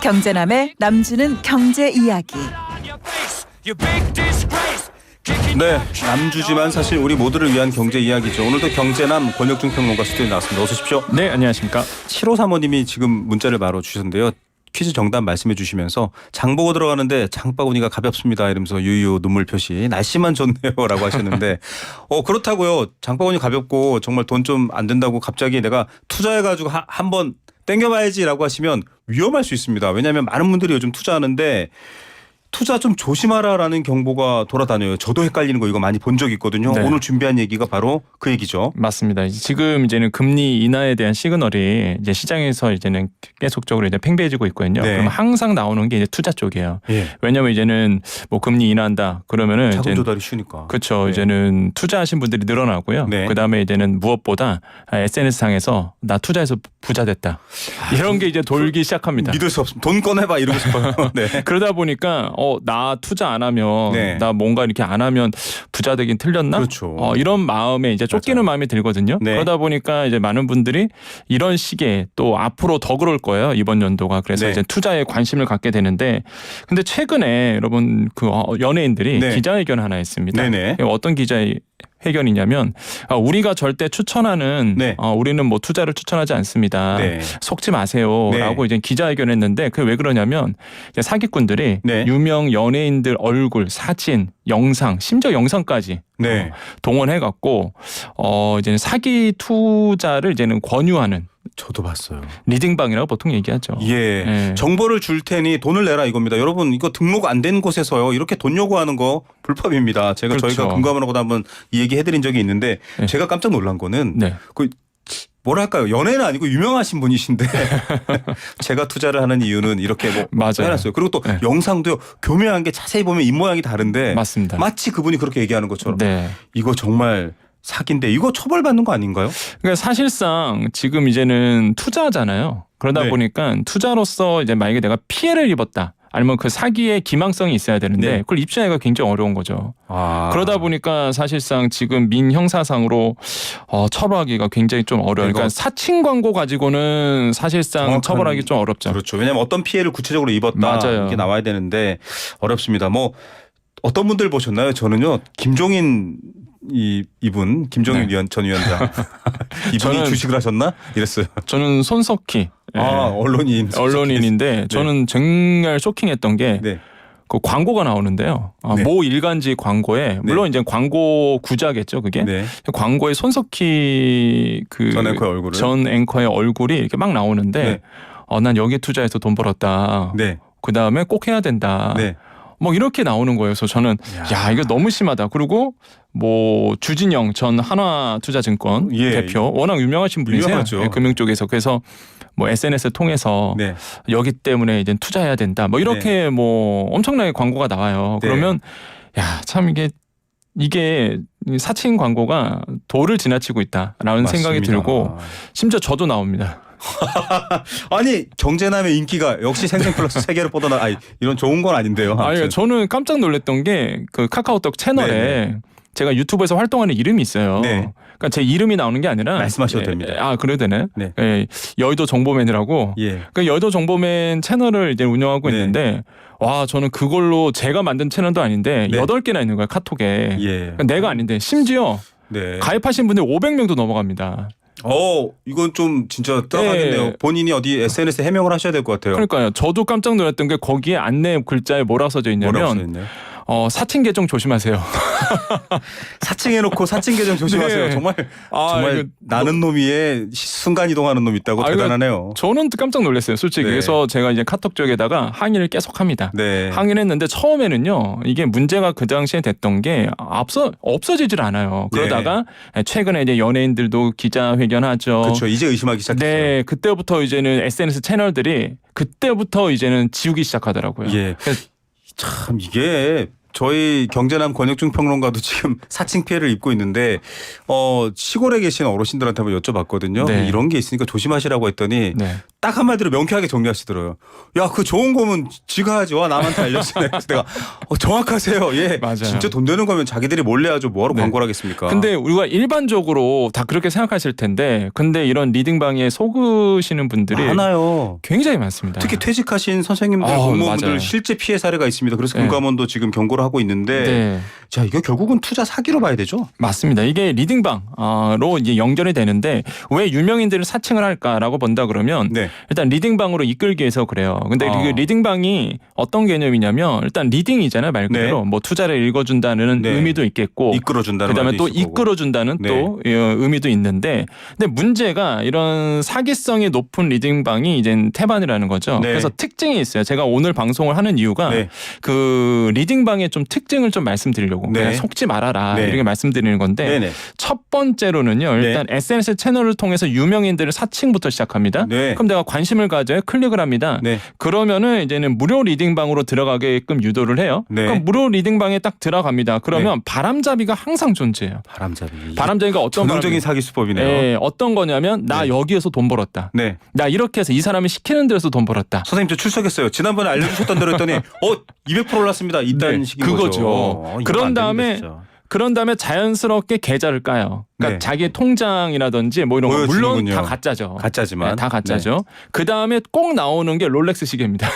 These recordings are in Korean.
경제남의 남주는 경제 이야기. 네, 남주지만 사실 우리 모두를 위한 경제 이야기죠. 오늘도 경제남 권혁중 평론가 스튜디오에 나왔습니다. 어서 오십시오. 네, 안녕하십니까. 7호 사모님이 지금 문자를 바로 주셨는데요. 퀴즈 정답 말씀해 주시면서 장 보고 들어가는데 장바구니가 가볍습니다 이러면서 유유 눈물 표시. 날씨만 좋네요 라고 하셨는데 그렇다고요. 장바구니 가볍고 정말 돈 좀 안 된다고 갑자기 내가 투자해가지고 한번 땡겨봐야지라고 하시면 위험할 수 있습니다. 왜냐하면 많은 분들이 요즘 투자하는데 투자 좀 조심하라라는 경보가 돌아다녀요. 저도 헷갈리는 거 이거 많이 본 적 있거든요. 네. 오늘 준비한 얘기가 바로 그 얘기죠. 맞습니다. 지금 이제는 금리 인하에 대한 시그널이 이제 시장에서 이제는 계속적으로 이제 팽배해지고 있거든요. 네. 그럼 항상 나오는 게 이제 투자 쪽이에요. 예. 왜냐하면 이제는 뭐 금리 인하한다 그러면은 자금 이제 조달이 쉬우니까. 그렇죠. 네. 이제는 투자하신 분들이 늘어나고요. 네. 그다음에 이제는 무엇보다 SNS 상에서 나 투자해서 부자 됐다. 이런 게 이제 돌기 시작합니다. 믿을 수 없습니다. 돈 꺼내봐 이러고 싶어요. 네. 그러다 보니까 나 투자 안 하면 네. 나 뭔가 이렇게 안 하면 부자 되긴 틀렸나? 그렇죠. 이런 마음에 이제 쫓기는 맞아요. 마음이 들거든요. 네. 그러다 보니까 이제 많은 분들이 이런 시기에 또 앞으로 더 그럴 거예요. 이번 연도가. 그래서 네. 이제 투자에 관심을 갖게 되는데 근데 최근에 여러분 그 연예인들이 네. 기자회견 하나 했습니다. 네네. 어떤 기자회견이냐면 우리가 절대 추천하는 네. 우리는 뭐 투자를 추천하지 않습니다. 네. 속지 마세요라고 네. 이제 기자회견했는데 그게 왜 그러냐면 이제 사기꾼들이 네. 유명 연예인들 얼굴, 사진, 영상, 심지어 영상까지 네. 동원해갖고 이제 사기 투자를 이제는 권유하는 저도 봤어요. 리딩방이라고 보통 얘기하죠. 예. 예. 정보를 줄 테니 돈을 내라 이겁니다. 여러분 이거 등록 안 된 곳에서요. 이렇게 돈 요구하는 거 불법입니다. 그렇죠. 저희가 금감원하고도 한번 이 얘기 해드린 적이 있는데 네. 제가 깜짝 놀란 거는 네. 그 뭐랄까요. 연예는 아니고 유명하신 분이신데 제가 투자를 하는 이유는 이렇게 뭐 맞아요. 해놨어요. 그리고 또 네. 영상도요. 교묘한 게 자세히 보면 입모양이 다른데 맞습니다. 마치 그분이 그렇게 얘기하는 것처럼 네. 이거 정말 사기인데 이거 처벌받는 거 아닌가요? 그러니까 사실상 지금 이제는 투자잖아요. 그러다 네. 보니까 투자로서 이제 만약에 내가 피해를 입었다. 아니면 그 사기의 기망성이 있어야 되는데 네. 그걸 입증하기가 굉장히 어려운 거죠. 그러다 보니까 사실상 지금 민형사상으로 처벌하기가 굉장히 좀 어려워요. 그러니까 사칭 광고 가지고는 사실상 처벌하기 좀 어렵죠. 그렇죠. 왜냐하면 어떤 피해를 구체적으로 입었다 맞아요. 이게 나와야 되는데 어렵습니다. 뭐 어떤 분들 보셨나요? 저는요 김종인 이분 김종인 네. 전 위원장 이분이 주식을 하셨나 이랬어요. 저는 손석희 언론인인데 저는 정말 쇼킹했던 게 네. 그 광고가 나오는데요. 네. 모 일간지 광고에 물론 이제 광고 구자겠죠, 그게. 네. 광고에 손석희 전 앵커의 얼굴이 이렇게 막 나오는데 네. 난 여기에 투자해서 돈 벌었다. 네. 그 다음에 꼭 해야 된다. 네. 뭐 이렇게 나오는 거예요. 그래서 저는 야 이거 너무 심하다. 그리고 뭐 주진영 전 한화투자증권 대표 워낙 유명하신 분이세요. 유명하죠. 네, 금융 쪽에서. 그래서 뭐 SNS 통해서 네. 여기 때문에 이제 투자해야 된다. 뭐 이렇게 뭐 엄청나게 광고가 나와요. 네. 그러면 야 참 이게 사칭 광고가 도를 지나치고 있다라는 생각이 들고 심지어 저도 나옵니다. 아니 경제남의 인기가 역시 생생플러스 세계로 뻗어나 이런 좋은 건 아닌데요. 아니 저는 깜짝 놀랐던 게 그 카카오톡 채널에 네네. 제가 유튜브에서 활동하는 이름이 있어요. 네. 그러니까 제 이름이 나오는 게 아니라 말씀하셔도 됩니다. 그래도 되네. 네. 여의도 정보맨이라고. 예. 그 여의도 정보맨 채널을 이제 운영하고 네. 있는데 와 저는 그걸로 제가 만든 채널도 아닌데 네. 8개나 있는 거야 카톡에. 예. 그러니까 내가 아닌데 심지어 네. 가입하신 분들 500명도 넘어갑니다. 이건 좀 진짜 들어가겠네요. 네. 본인이 어디 SNS에 해명을 하셔야 될 것 같아요. 그러니까요. 저도 깜짝 놀랐던 게 거기에 안내 글자에 뭐라고 써져 뭐라고 있냐면 써있나요? 사칭 계정 조심하세요. 사칭해놓고 사칭 계정 조심하세요. 네. 정말 이거 나는 놈이에 순간 이동하는 놈 있다고 대단하네요. 저는 깜짝 놀랐어요, 솔직히. 네. 그래서 제가 이제 카톡 쪽에다가 항의를 계속합니다. 네. 항의를 했는데 처음에는요, 이게 문제가 그 당시에 됐던 게 없어지질 않아요. 그러다가 최근에 이제 연예인들도 기자회견하죠. 그렇죠. 이제 의심하기 시작했어요. 네, 그때부터 이제는 SNS 채널들이 그때부터 이제는 지우기 시작하더라고요. 예. 참 이게 저희 경제남 권혁중 평론가도 지금 사칭 피해를 입고 있는데 시골에 계신 어르신들한테 한번 여쭤봤거든요. 네. 이런 게 있으니까 조심하시라고 했더니 네. 딱 한마디로 명쾌하게 정리하시더라고요. 야, 그 좋은 거면 지가 하지 와 남한테 알려주네. 그래서 내가 정확하세요. 예, 맞아요. 진짜 돈 되는 거면 자기들이 몰래 하죠. 뭐하러 네. 광고를 하겠습니까? 근데 우리가 일반적으로 다 그렇게 생각하실 텐데 근데 이런 리딩방에 속으시는 분들이 많아요. 굉장히 많습니다. 특히 퇴직하신 선생님들, 아, 공무원분들 맞아요. 실제 피해 사례가 있습니다. 그래서 네. 금감원도 지금 경고를 하고 있는데 네. 자, 이거 결국은 투자 사기로 봐야 되죠? 맞습니다. 이게 리딩방으로 이제 연결이 되는데 왜 유명인들을 사칭을 할까라고 본다 그러면 네. 일단 리딩방으로 이끌기 위해서 그래요. 근데 그 리딩방이 어떤 개념이냐면 일단 리딩이잖아요. 말 그대로 뭐 투자를 읽어준다는 네. 의미도 있겠고 이끌어준다는 그다음에 말도 또 있을 거고. 이끌어준다는 네. 또 의미도 있는데 근데 문제가 이런 사기성이 높은 리딩방이 이제 태반이라는 거죠. 네. 그래서 특징이 있어요. 제가 오늘 방송을 하는 이유가 네. 그 리딩방의 좀 특징을 좀 말씀드리려고 네. 그냥 속지 말아라 네. 이렇게 말씀드리는 건데 네네. 첫 번째로는요. 일단 SNS 채널을 통해서 유명인들을 사칭부터 시작합니다. 네. 그럼 내가 관심을 가져요. 클릭을 합니다. 네. 그러면은 이제는 무료 리딩방으로 들어가게끔 유도를 해요. 네. 그럼 무료 리딩방에 딱 들어갑니다. 그러면 바람잡이가 항상 존재해요. 바람잡이. 바람잡이가 어떤 전형적인 사기 수법이네요. 예, 어떤 거냐면 나 네. 여기에서 돈 벌었다. 네. 나 이렇게 해서 이 사람이 시키는 데서 돈 벌었다. 선생님 저 출석했어요. 지난번에 알려주셨던 대로 했더니 200% 올랐습니다. 이딴 네, 식인 그거죠. 거죠. 이러면 그런 안 되는데, 다음에 진짜. 그런 다음에 자연스럽게 계좌를 까요. 그러니까 네. 자기 통장이라든지 뭐 이런 거 물론 보여주는군요. 다 가짜죠. 가짜지만. 네, 다 가짜죠. 그 다음에 꼭 나오는 게 롤렉스 시계입니다.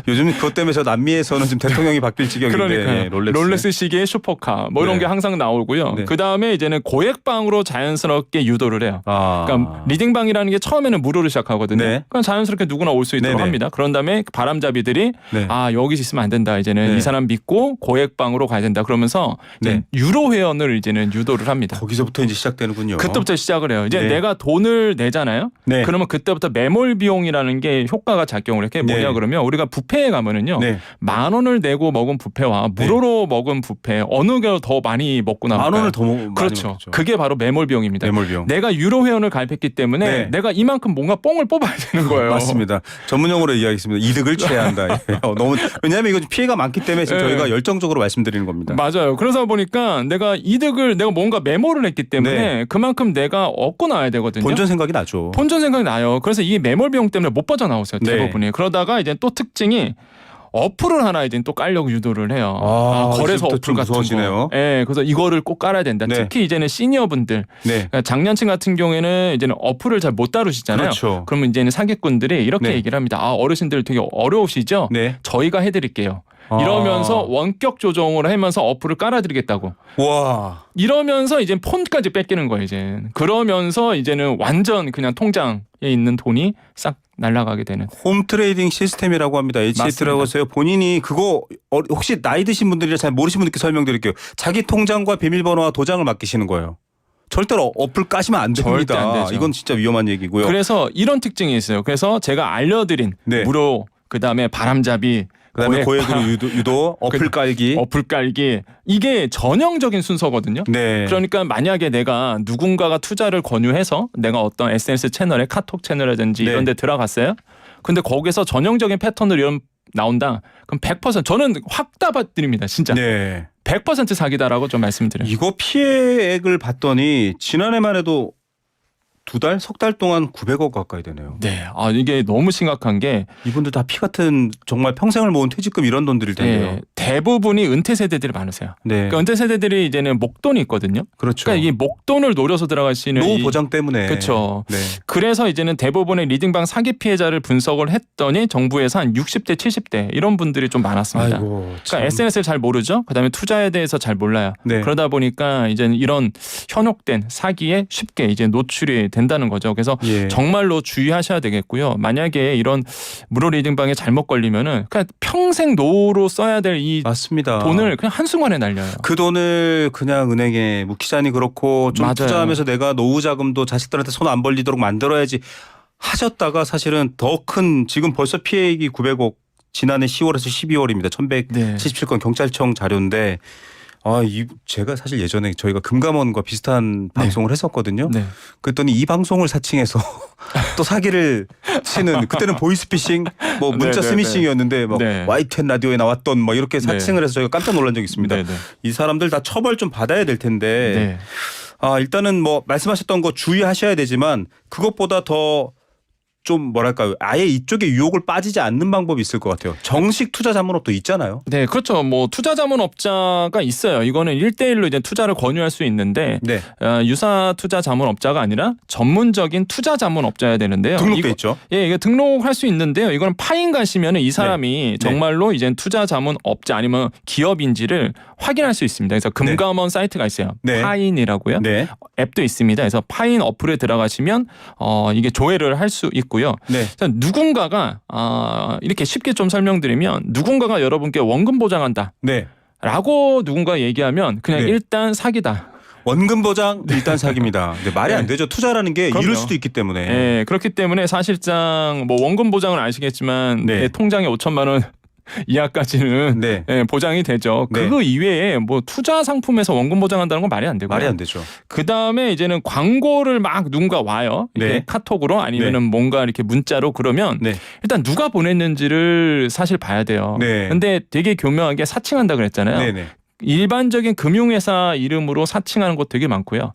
요즘 그것 때문에 저 남미에서는 지금 대통령이 바뀔 지경인데 그러니까요. 예, 롤렉스. 시계, 슈퍼카 뭐 이런 네. 게 항상 나오고요. 네. 그 다음에 이제는 고액방으로 자연스럽게 유도를 해요. 아. 그러니까 리딩방이라는 게 처음에는 무료로 시작하거든요. 네. 그럼 자연스럽게 누구나 올 수 있도록 네네. 합니다. 그런 다음에 바람잡이들이 네. 여기서 있으면 안 된다. 이제는 네. 이 사람 믿고 고액방으로 가야 된다. 그러면서 이제 네. 유로 회원을 이제는 유도를 합니다. 거기서부터 이제 시작되는군요. 그때부터 시작을 해요. 이제 네. 내가 돈을 내잖아요. 네. 그러면 그때부터 매몰 비용이라는 게 효과가 작용을 해. 그게 뭐냐 네. 그러면 우리가 뷔페에 가면은요. 네. 10,000원을 내고 먹은 뷔페와 무료로 먹은 뷔페 어느 게 더 많이 먹고 나올까요? 10,000원을 더 많이 그렇죠. 먹죠. 그게 바로 매몰 비용입니다. 매몰 비용. 내가 유로 회원을 가입했기 때문에 네. 내가 이만큼 뭔가 뽕을 뽑아야 되는 거예요. 맞습니다. 전문용어로 이야기했습니다. 이득을 취해야 한다. 예. 너무 왜냐하면 이거 피해가 많기 때문에 지금 네. 저희가 열정적으로 말씀드리는 겁니다. 맞아요. 그러다 보니까 내가 뭔가 매몰을 했기 때문에 네. 그만큼 내가 얻고 나와야 되거든요. 본전 생각이 나죠. 본전 생각이 나요. 그래서 이 매몰 비용 때문에 못 빠져나오세요. 네. 대부분이. 그러다가 이제 또 특징이 어플을 하나 이제 또 깔려고 유도를 해요. 거래소 이제부터 어플 좀 같은 무서워지네요. 거. 예, 그래서 이거를 꼭 깔아야 된다. 네. 특히 이제는 시니어분들, 네. 그러니까 장년층 같은 경우에는 이제는 어플을 잘 못 다루시잖아요. 그렇죠. 그러면 이제는 사기꾼들이 이렇게 네. 얘기를 합니다. 어르신들 되게 어려우시죠? 네. 저희가 해드릴게요. 이러면서 원격 조정을 하면서 어플을 깔아드리겠다고. 와. 이러면서 이제 폰까지 뺏기는 거예요. 이제 그러면서 이제는 완전 그냥 통장에 있는 돈이 싹 날아가게 되는. 홈 트레이딩 시스템이라고 합니다. HT라고 하세요. 본인이 그거 혹시 나이 드신 분들이라 잘 모르시는 분들께 설명드릴게요. 자기 통장과 비밀번호와 도장을 맡기시는 거예요. 절대로 어플 까시면 안 절대 안 됩니다. 되죠. 이건 진짜 위험한 얘기고요. 그래서 이런 특징이 있어요. 그래서 제가 알려드린 네. 무료 그다음에 바람잡이 그다음에 고액으로 유도 어플 깔기. 어플 깔기 이게 전형적인 순서거든요. 네. 그러니까 만약에 내가 누군가가 투자를 권유해서 내가 어떤 SNS 채널에 카톡 채널이라든지 네. 이런 데 들어갔어요. 근데 거기서 전형적인 패턴으로 이런 나온다. 그럼 100% 저는 확 따받드립니다. 진짜. 네. 100% 사기다라고 좀 말씀드려요. 이거 피해액을 봤더니 지난해만 해도 2달, 석 달 동안 900억 가까이 되네요. 네. 이게 너무 심각한 게 이분들 다 피 같은 정말 평생을 모은 퇴직금 이런 돈들일 텐데요. 대부분이 은퇴 세대들이 많으세요. 네. 그러니까 은퇴 세대들이 이제는 목돈이 있거든요. 그렇죠. 그러니까 이 목돈을 노려서 들어가시는 노후 보장 때문에. 그렇죠. 네. 그래서 이제는 대부분의 리딩방 사기 피해자를 분석을 했더니 정부에서 한 60대, 70대 이런 분들이 좀 많았습니다. 아이고. 참. 그러니까 SNS를 잘 모르죠. 그다음에 투자에 대해서 잘 몰라요. 네. 그러다 보니까 이제는 이런 현혹된 사기에 쉽게 이제 노출이 된다는 거죠. 그래서 예. 정말로 주의하셔야 되겠고요. 만약에 이런 무료 리딩방에 잘못 걸리면은 그냥 평생 노후로 써야 될 이 맞습니다. 돈을 그냥 한순간에 날려요. 그 돈을 그냥 은행에 묵히자니 그렇고 좀 맞아요. 투자하면서 내가 노후 자금도 자식들한테 손 안 벌리도록 만들어야지 하셨다가 사실은 더 큰 지금 벌써 피해액이 900억 지난해 10월에서 12월입니다. 1177건 경찰청 자료인데 제가 사실 예전에 저희가 금감원과 비슷한 방송을 했었거든요. 네. 그랬더니 이 방송을 사칭해서 또 사기를 치는 그때는 보이스피싱 뭐 문자 네, 네, 스미싱이었는데 뭐 네. YTN 라디오에 나왔던 뭐 이렇게 네. 사칭을 해서 저희가 깜짝 놀란 적이 있습니다. 네, 네. 이 사람들 다 처벌 좀 받아야 될 텐데 네. 일단은 뭐 말씀하셨던 거 주의하셔야 되지만 그것보다 더 좀 뭐랄까요 아예 이쪽에 유혹을 빠지지 않는 방법이 있을 것 같아요. 정식 투자 자문업도 있잖아요. 네, 그렇죠. 뭐 투자 자문업자가 있어요. 이거는 1대1로 이제 투자를 권유할 수 있는데 네. 유사 투자 자문업자가 아니라 전문적인 투자 자문업자여야 되는데요. 등록돼 있죠. 예, 이거 등록할 수 있는데요. 이거는 파인 가시면은 이 사람이 정말로 이제 투자 자문업자 아니면 기업인지를 확인할 수 있습니다. 그래서 금감원 사이트가 있어요. 네. 파인이라고요. 네. 앱도 있습니다. 그래서 파인 어플에 들어가시면 이게 조회를 할 수 있고요. 네. 누군가가 이렇게 쉽게 좀 설명드리면 누군가가 여러분께 원금 보장한다. 네. 라고 누군가 얘기하면 그냥 네. 일단 사기다. 원금 보장 일단 사기입니다. 근데 말이 안 네. 되죠. 투자라는 게 그럼요. 이럴 수도 있기 때문에. 네, 그렇기 때문에 사실상 뭐 원금 보장을 아시겠지만 네. 내 통장에 5천만 원 이하까지는 네. 보장이 되죠. 네. 그거 이외에 뭐 투자 상품에서 원금 보장한다는 건 말이 안 되고요. 말이 안 되죠. 그 다음에 이제는 광고를 막 누군가 와요. 이렇게 네. 카톡으로 아니면은 뭔가 이렇게 문자로 그러면 네. 일단 누가 보냈는지를 사실 봐야 돼요. 네. 근데 되게 교묘하게 사칭한다 그랬잖아요. 네네. 일반적인 금융회사 이름으로 사칭하는 곳 되게 많고요.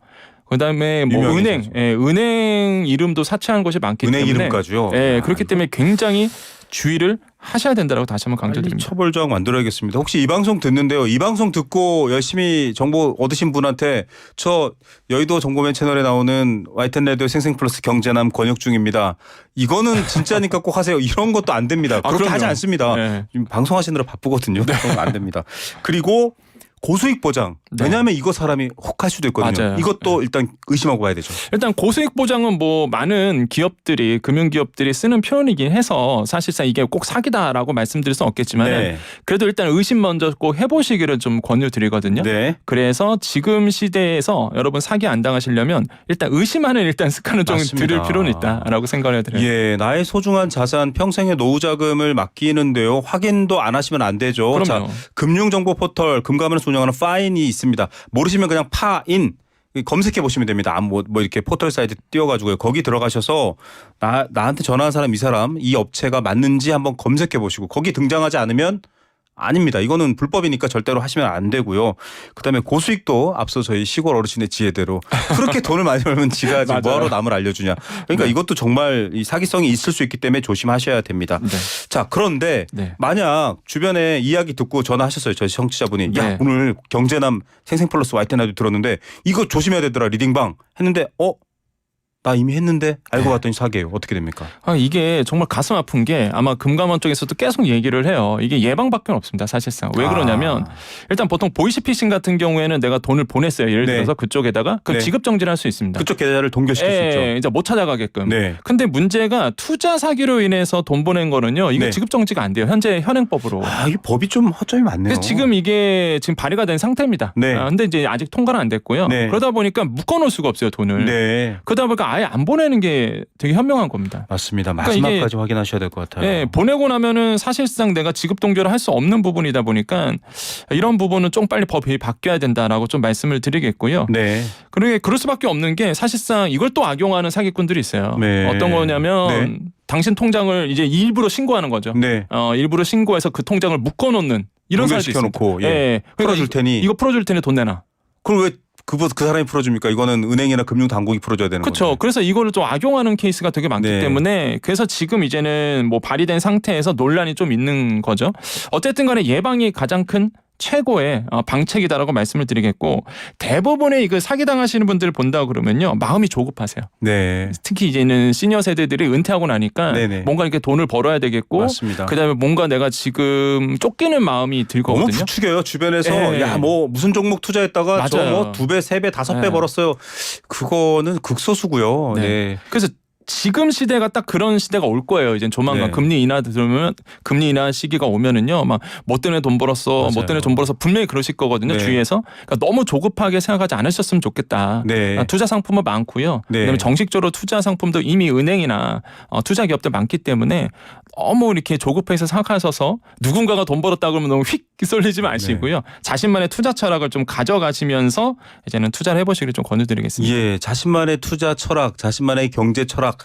그다음에 뭐 유명 은행, 회사죠. 은행 이름도 사칭하는 곳이 많기 은행 때문에 이름까지요. 그렇기 때문에 굉장히 주의를 하셔야 된다라고 다시 한번 빨리 강조드립니다. 처벌조항 만들어야겠습니다. 혹시 이 방송 듣는데요. 이 방송 듣고 열심히 정보 얻으신 분한테 저 여의도 정보맨 채널에 나오는 YTN 라디오 생생플러스 경제남 권역 중입니다. 이거는 진짜니까 꼭 하세요. 이런 것도 안 됩니다. 그렇게 그럼요. 하지 않습니다. 네. 지금 방송하시느라 바쁘거든요. 그런 거 안 됩니다. 그리고 고수익 보장. 네. 왜냐하면 이거 사람이 혹할 수도 있거든요. 맞아요. 이것도 일단 의심하고 봐야 되죠. 일단 고수익 보장은 뭐 많은 기업들이 금융기업들이 쓰는 표현이긴 해서 사실상 이게 꼭 사기다라고 말씀드릴 수는 없겠지만 네. 그래도 일단 의심 먼저 꼭 해보시기를 좀 권유드리거든요. 네. 그래서 지금 시대에서 여러분 사기 안 당하시려면 일단 의심하는 일단 습관을 좀 맞습니다. 들일 필요는 있다라고 생각을 해드려요. 예, 나의 소중한 자산 평생의 노후 자금을 맡기는데요. 확인도 안 하시면 안 되죠. 그럼요. 자, 금융정보 포털 금감원에서 운영하는 파인이 있습니다. 모르시면 그냥 파인 검색해 보시면 됩니다. 뭐 이렇게 포털 사이트 띄워가지고요. 거기 들어가셔서 나한테 전화한 사람 이 업체가 맞는지 한번 검색해 보시고 거기 등장하지 않으면 아닙니다. 이거는 불법이니까 절대로 하시면 안 되고요. 그다음에 고수익도 앞서 저희 시골 어르신의 지혜대로 그렇게 돈을 많이 벌면 지가 지금 뭐하러 남을 알려주냐. 그러니까 네. 이것도 정말 이 사기성이 있을 수 있기 때문에 조심하셔야 됩니다. 네. 자, 그런데 네. 만약 주변에 이야기 듣고 전화하셨어요. 저희 청취자분이. 야, 네. 오늘 경제남 생생플러스 YTN 라디오 들었는데 이거 조심해야 되더라. 리딩방 했는데 나 이미 했는데 알고 봤더니 사기예요. 어떻게 됩니까? 이게 정말 가슴 아픈 게 아마 금감원 쪽에서도 계속 얘기를 해요. 이게 예방밖에 없습니다. 사실상. 왜 그러냐면 일단 보통 보이스피싱 같은 경우에는 내가 돈을 보냈어요. 예를 네. 들어서 그쪽에다가 그럼 네. 지급 정지를 할 수 있습니다. 그쪽 계좌를 동결시킬 수 있죠. 이제 못 찾아가게끔. 네. 근데 문제가 투자 사기로 인해서 돈 보낸 거는요. 이게 네. 지급 정지가 안 돼요. 현재 현행법으로. 이 법이 좀 허점이 많네요. 그래서 지금 이게 지금 발의가 된 상태입니다. 네. 근데 이제 아직 통과는 안 됐고요. 네. 그러다 보니까 묶어놓을 수가 없어요. 돈을. 네. 그러다 보니까 아예 안 보내는 게 되게 현명한 겁니다. 맞습니다. 그러니까 이게 마지막까지 확인하셔야 될 것 같아요. 네, 보내고 나면은 사실상 내가 지급 동결을 할 수 없는 부분이다 보니까 이런 부분은 좀 빨리 법이 바뀌어야 된다라고 좀 말씀을 드리겠고요. 네. 그러게 그럴 수밖에 없는 게 사실상 이걸 또 악용하는 사기꾼들이 있어요. 네. 어떤 거냐면 네. 당신 통장을 이제 일부러 신고하는 거죠. 네. 일부러 신고해서 그 통장을 묶어놓는 이런 사람도 있습니다. 동결시켜놓고 그러니까 풀어줄 테니. 이거 풀어줄 테니 돈 내놔. 그걸 왜 그 사람이 풀어줍니까? 이거는 은행이나 금융당국이 풀어줘야 되는 거죠. 그렇죠. 그래서 이거를 좀 악용하는 케이스가 되게 많기 네. 때문에 그래서 지금 이제는 뭐 발의된 상태에서 논란이 좀 있는 거죠. 어쨌든 간에 예방이 가장 큰 최고의 방책이다라고 말씀을 드리겠고 대부분의 이거 사기당하시는 분들을 본다 그러면요. 마음이 조급하세요. 네. 특히 이제는 시니어 세대들이 은퇴하고 나니까 네네. 뭔가 이렇게 돈을 벌어야 되겠고 맞습니다. 그다음에 뭔가 내가 지금 쫓기는 마음이 들 너무 거거든요. 부추겨요. 주변에서 네. 야, 뭐 무슨 종목 투자했다가 저 맞아요. 뭐 2배, 3배, 5배 네. 벌었어요. 그거는 극소수고요. 네. 네. 그래서 지금 시대가 딱 그런 시대가 올 거예요. 이제 조만간 네. 금리 인하 들으면 금리 인하 시기가 오면은요, 막 뭐 때문에 돈 벌었어, 뭐 맞아요. 때문에 돈 벌었어 분명히 그러실 거거든요. 네. 주위에서. 그러니까 너무 조급하게 생각하지 않으셨으면 좋겠다. 네. 투자 상품은 많고요. 네. 그다음에 정식적으로 투자 상품도 이미 은행이나 투자 기업들 많기 때문에 너무 이렇게 조급해서 생각하셔서 누군가가 돈 벌었다 그러면 너무 휙 쏠리지 마시고요. 네. 자신만의 투자 철학을 좀 가져가시면서 이제는 투자를 해보시길 좀 권유드리겠습니다. 예, 자신만의 투자 철학, 자신만의 경제 철학,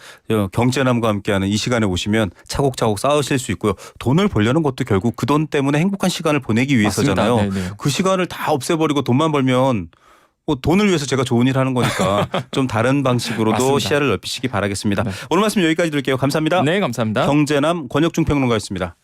경제남과 함께하는 이 시간에 오시면 차곡차곡 쌓으실 수 있고요. 돈을 벌려는 것도 결국 그 돈 때문에 행복한 시간을 보내기 위해서잖아요. 맞습니다. 네네. 그 시간을 다 없애버리고 돈만 벌면 뭐 돈을 위해서 제가 좋은 일 하는 거니까 좀 다른 방식으로도 맞습니다. 시야를 넓히시기 바라겠습니다. 네. 오늘 말씀 여기까지 드릴게요. 감사합니다. 네, 감사합니다. 경제남 권혁중 평론가였습니다.